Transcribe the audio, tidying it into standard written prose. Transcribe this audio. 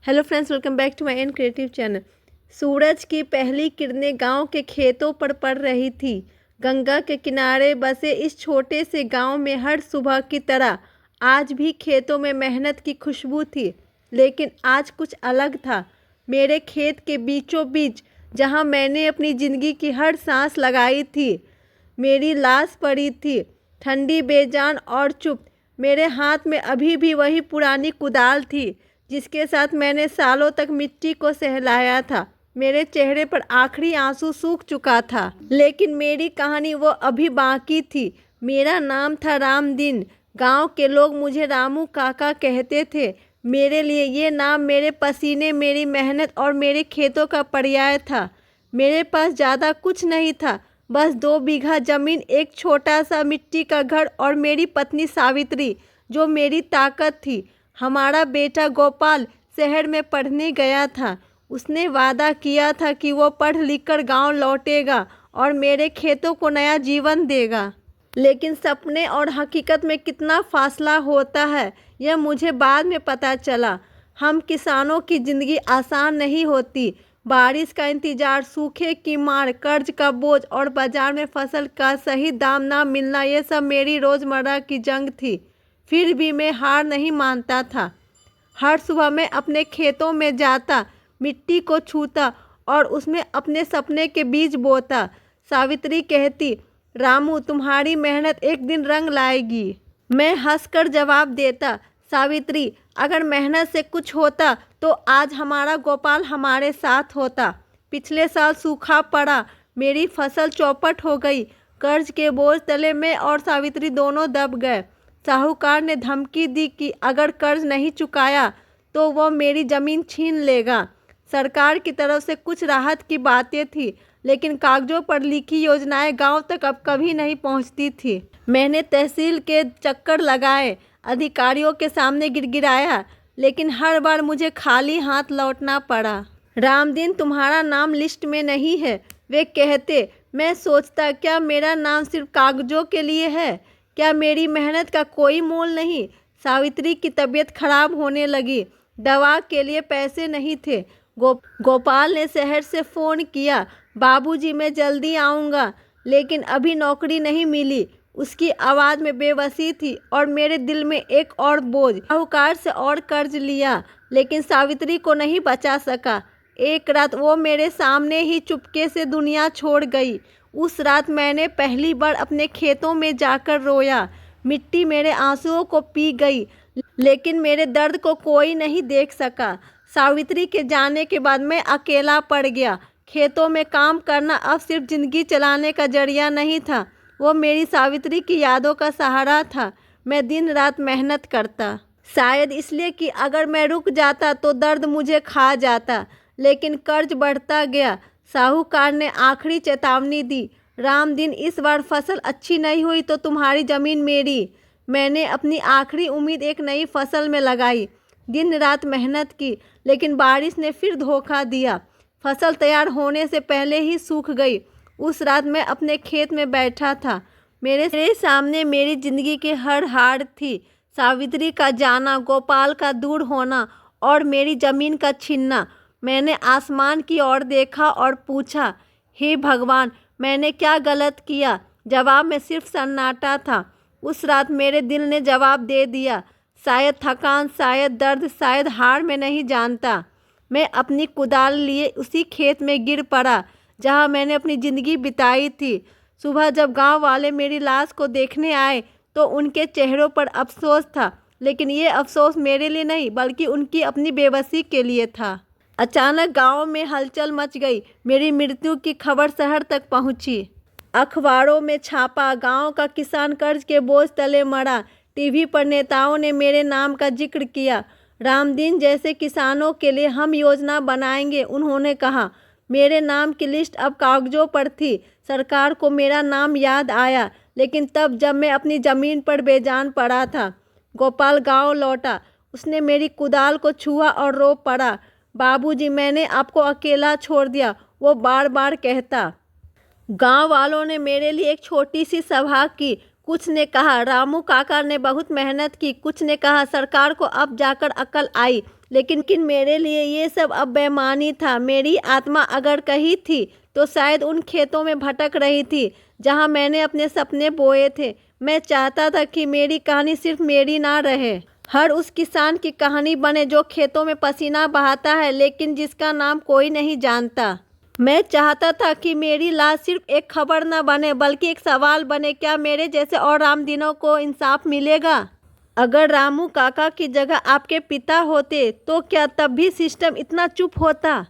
Hello friends, welcome back to my N creative channel. सूरज की पहली किरणें गांव के खेतों पर पड़ रही थी। गंगा के किनारे बसे इस छोटे से गांव में हर सुबह की तरह आज भी खेतों में मेहनत की खुशबू थी, लेकिन आज कुछ अलग था। मेरे खेत के बीचों बीच, जहां मैंने अपनी ज़िंदगी की हर सांस लगाई थी, मेरी लाश पड़ी थी, ठंडी, बेजान और चुप। मेरे हाथ में अभी भी वही पुरानी कुदाल थी जिसके साथ मैंने सालों तक मिट्टी को सहलाया था। मेरे चेहरे पर आखिरी आंसू सूख चुका था, लेकिन मेरी कहानी वो अभी बाकी थी। मेरा नाम था रामदीन। गांव के लोग मुझे रामू काका कहते थे। मेरे लिए ये नाम मेरे पसीने, मेरी मेहनत और मेरे खेतों का पर्याय था। मेरे पास ज़्यादा कुछ नहीं था, बस 2 बीघा ज़मीन, एक छोटा सा मिट्टी का घर और मेरी पत्नी सावित्री जो मेरी ताकत थी। हमारा बेटा गोपाल शहर में पढ़ने गया था। उसने वादा किया था कि वो पढ़ लिख कर गाँव लौटेगा और मेरे खेतों को नया जीवन देगा। लेकिन सपने और हकीकत में कितना फासला होता है, यह मुझे बाद में पता चला। हम किसानों की ज़िंदगी आसान नहीं होती। बारिश का इंतज़ार, सूखे की मार, कर्ज का बोझ और बाज़ार में फसल का सही दाम ना मिलना, ये सब मेरी रोज़मर्रा की जंग थी। फिर भी मैं हार नहीं मानता था। हर सुबह मैं अपने खेतों में जाता, मिट्टी को छूता और उसमें अपने सपने के बीज बोता। सावित्री कहती, रामू तुम्हारी मेहनत एक दिन रंग लाएगी। मैं हंसकर जवाब देता, सावित्री अगर मेहनत से कुछ होता तो आज हमारा गोपाल हमारे साथ होता। पिछले साल सूखा पड़ा, मेरी फसल चौपट हो गई। कर्ज के बोझ तले मैं और सावित्री दोनों दब गए। साहूकार ने धमकी दी कि अगर कर्ज नहीं चुकाया तो वो मेरी ज़मीन छीन लेगा। सरकार की तरफ से कुछ राहत की बातें थी, लेकिन कागजों पर लिखी योजनाएं गांव तक अब कभी नहीं पहुंचती थी। मैंने तहसील के चक्कर लगाए, अधिकारियों के सामने गिड़गिड़ाया, लेकिन हर बार मुझे खाली हाथ लौटना पड़ा। रामदीन तुम्हारा नाम लिस्ट में नहीं है, वे कहते। मैं सोचता, क्या मेरा नाम सिर्फ कागजों के लिए है? क्या मेरी मेहनत का कोई मोल नहीं? सावित्री की तबीयत खराब होने लगी। दवा के लिए पैसे नहीं थे। गोपाल ने शहर से फ़ोन किया, बाबूजी मैं जल्दी आऊँगा, लेकिन अभी नौकरी नहीं मिली। उसकी आवाज़ में बेबसी थी और मेरे दिल में एक और बोझ। साहूकार से और कर्ज लिया, लेकिन सावित्री को नहीं बचा सका। एक रात वो मेरे सामने ही चुपके से दुनिया छोड़ गई। उस रात मैंने पहली बार अपने खेतों में जाकर रोया। मिट्टी मेरे आंसुओं को पी गई, लेकिन मेरे दर्द को कोई नहीं देख सका। सावित्री के जाने के बाद मैं अकेला पड़ गया। खेतों में काम करना अब सिर्फ ज़िंदगी चलाने का जरिया नहीं था, वो मेरी सावित्री की यादों का सहारा था। मैं दिन रात मेहनत करता, शायद इसलिए कि अगर मैं रुक जाता तो दर्द मुझे खा जाता। लेकिन कर्ज बढ़ता गया। साहूकार ने आखिरी चेतावनी दी, रामदीन इस बार फसल अच्छी नहीं हुई तो तुम्हारी ज़मीन मेरी। मैंने अपनी आखिरी उम्मीद एक नई फसल में लगाई, दिन रात मेहनत की, लेकिन बारिश ने फिर धोखा दिया। फसल तैयार होने से पहले ही सूख गई। उस रात मैं अपने खेत में बैठा था। मेरे सामने मेरी ज़िंदगी की हर हार थी। सावित्री का जाना, गोपाल का दूर होना और मेरी ज़मीन का छीनना। मैंने आसमान की ओर देखा और पूछा, हे भगवान मैंने क्या गलत किया? जवाब में सिर्फ सन्नाटा था। उस रात मेरे दिल ने जवाब दे दिया, शायद थकान, शायद दर्द, शायद हार, मैं नहीं जानता। मैं अपनी कुदाल लिए उसी खेत में गिर पड़ा जहां मैंने अपनी ज़िंदगी बिताई थी। सुबह जब गांव वाले मेरी लाश को देखने आए तो उनके चेहरों पर अफसोस था, लेकिन ये अफसोस मेरे लिए नहीं बल्कि उनकी अपनी बेबसी के लिए था। अचानक गांव में हलचल मच गई। मेरी मृत्यु की खबर शहर तक पहुंची। अखबारों में छापा, गांव का किसान कर्ज के बोझ तले मरा। टीवी पर नेताओं ने मेरे नाम का जिक्र किया। रामदीन जैसे किसानों के लिए हम योजना बनाएंगे, उन्होंने कहा। मेरे नाम की लिस्ट अब कागजों पर थी। सरकार को मेरा नाम याद आया, लेकिन तब जब मैं अपनी ज़मीन पर बेजान पड़ा था। गोपाल गांव लौटा। उसने मेरी कुदाल को छुआ और रो पड़ा, बाबूजी मैंने आपको अकेला छोड़ दिया, वो बार बार कहता। गांव वालों ने मेरे लिए एक छोटी सी सभा की। कुछ ने कहा रामू काका ने बहुत मेहनत की, कुछ ने कहा सरकार को अब जाकर अकल आई, लेकिन मेरे लिए ये सब अब बेईमानी था। मेरी आत्मा अगर कहीं थी तो शायद उन खेतों में भटक रही थी जहाँ मैंने अपने सपने बोए थे। मैं चाहता था कि मेरी कहानी सिर्फ मेरी ना रहे, हर उस किसान की कहानी बने जो खेतों में पसीना बहाता है लेकिन जिसका नाम कोई नहीं जानता। मैं चाहता था कि मेरी लाश सिर्फ एक खबर न बने बल्कि एक सवाल बने, क्या मेरे जैसे और रामदीनों को इंसाफ मिलेगा? अगर रामू काका की जगह आपके पिता होते तो क्या तब भी सिस्टम इतना चुप होता?